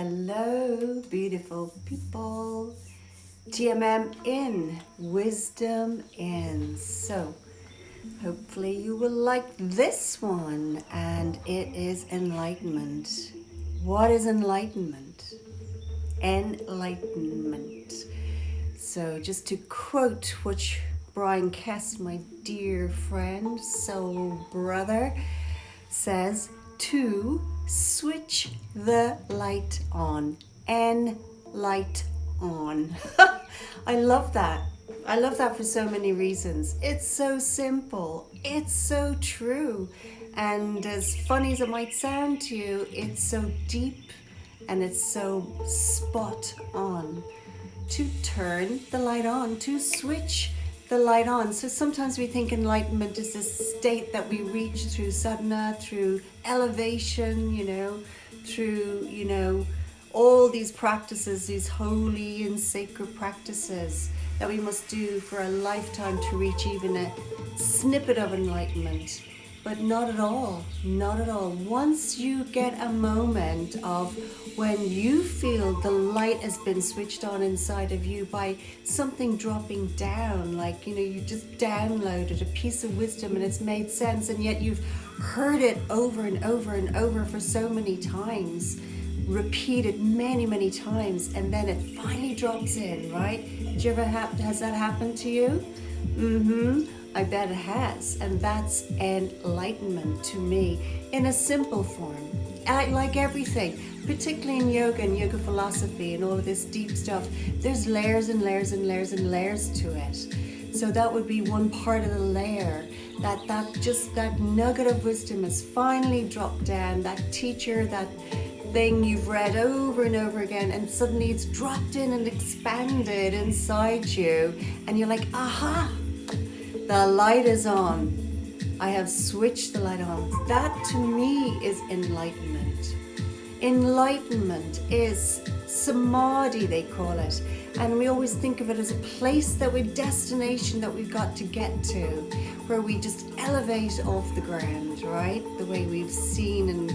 Hello, beautiful people. TMM in, wisdom in. So, hopefully, you will like this one, and it is enlightenment. What is enlightenment? Enlightenment. So, just to quote which Bryan Kest, my dear friend, soul brother, says, to switch the light on. Light on. I love that. I love that for so many reasons. It's so simple. It's so true. And as funny as it might sound to you, it's so deep and it's so spot on. To turn the light on, to switch the light on. So sometimes we think enlightenment is this state that we reach through sadhana, through elevation, through, all these practices, these holy and sacred practices that we must do for a lifetime to reach even a snippet of enlightenment. But not at all, not at all. Once you get a moment of when you feel the light has been switched on inside of you by something dropping down, like, you just downloaded a piece of wisdom and it's made sense, and yet you've heard it over and over and over for so many times, repeated many, many times, and then it finally drops in, right? Has that happened to you? I bet it has, and that's enlightenment to me in a simple form. Like everything, particularly in yoga and yoga philosophy and all of this deep stuff, there's layers and layers and layers and layers to it. So that would be one part of the layer, that nugget of wisdom has finally dropped down, that teacher, that thing you've read over and over again, and suddenly it's dropped in and expanded inside you, and you're like, aha! The light is on. I have switched the light on. That to me is enlightenment. Enlightenment is Samadhi, they call it. And we always think of it as a place destination that we've got to get to, where we just elevate off the ground, right? The way we've seen in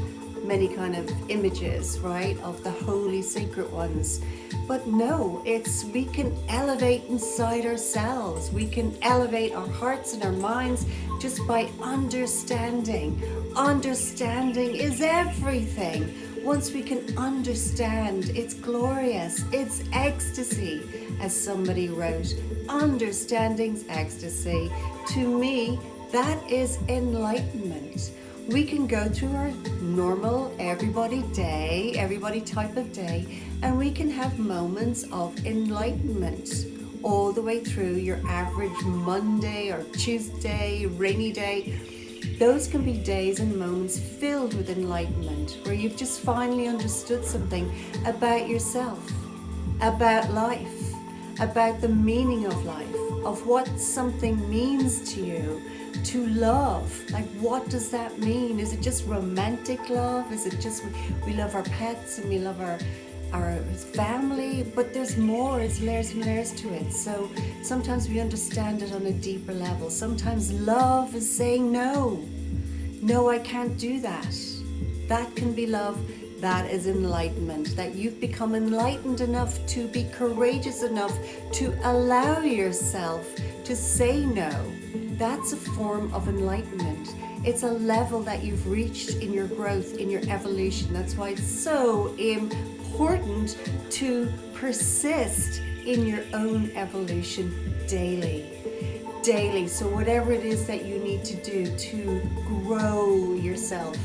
many kind of images, right, of the holy sacred ones. But no, we can elevate inside ourselves. We can elevate our hearts and our minds just by understanding. Understanding is everything. Once we can understand, it's glorious. It's ecstasy, as somebody wrote. Understanding's ecstasy. To me, that is enlightenment. We can go through our normal everybody type of day, and we can have moments of enlightenment all the way through your average Monday or Tuesday, rainy day. Those can be days and moments filled with enlightenment, where you've just finally understood something about yourself, about life, about the meaning of life, of what something means to you. To love, like, what does that mean? Is it just romantic love? Is it just we love our pets and we love our family? But there's more, it's layers and layers to it. So sometimes we understand it on a deeper level. Sometimes love is saying no, I can't do that. That can be love. That is enlightenment, that you've become enlightened enough to be courageous enough to allow yourself to say no. That's a form of enlightenment. It's a level that you've reached in your growth, in your evolution. That's why it's so important to persist in your own evolution daily. So whatever it is that you need to do to grow yourself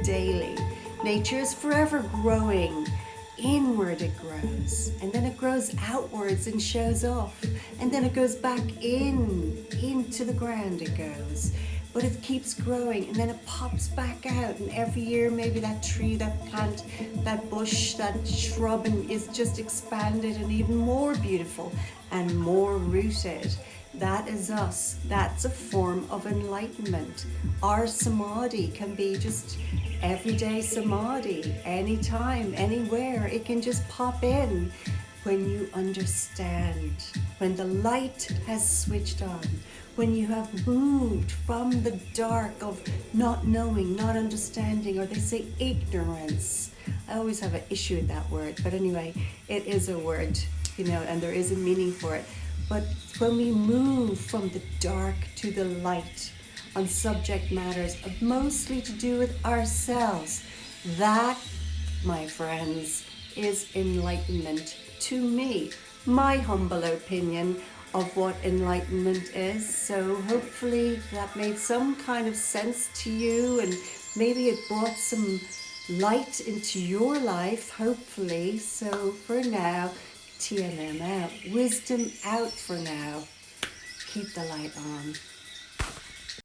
daily. Nature is forever growing. Inward it grows, and then it grows outwards and shows off, and then it goes back into the ground it goes, but it keeps growing, and then it pops back out, and every year maybe that tree, that plant, that bush, that shrub is just expanded and even more beautiful and more rooted. That is us. That's a form of enlightenment. Our Samadhi can be just everyday Samadhi, anytime, anywhere. It can just pop in when you understand, when the light has switched on, when you have moved from the dark of not knowing, not understanding, or they say ignorance, I always have an issue with that word, but anyway, it is a word, you know, and there is a meaning for it. But when we move from the dark to the light on subject matters mostly to do with ourselves, that, my friends, is enlightenment to me. My humble opinion of what enlightenment is. So hopefully that made some kind of sense to you, and maybe it brought some light into your life, hopefully. So for now, TLM out, wisdom out for now. Keep the light on.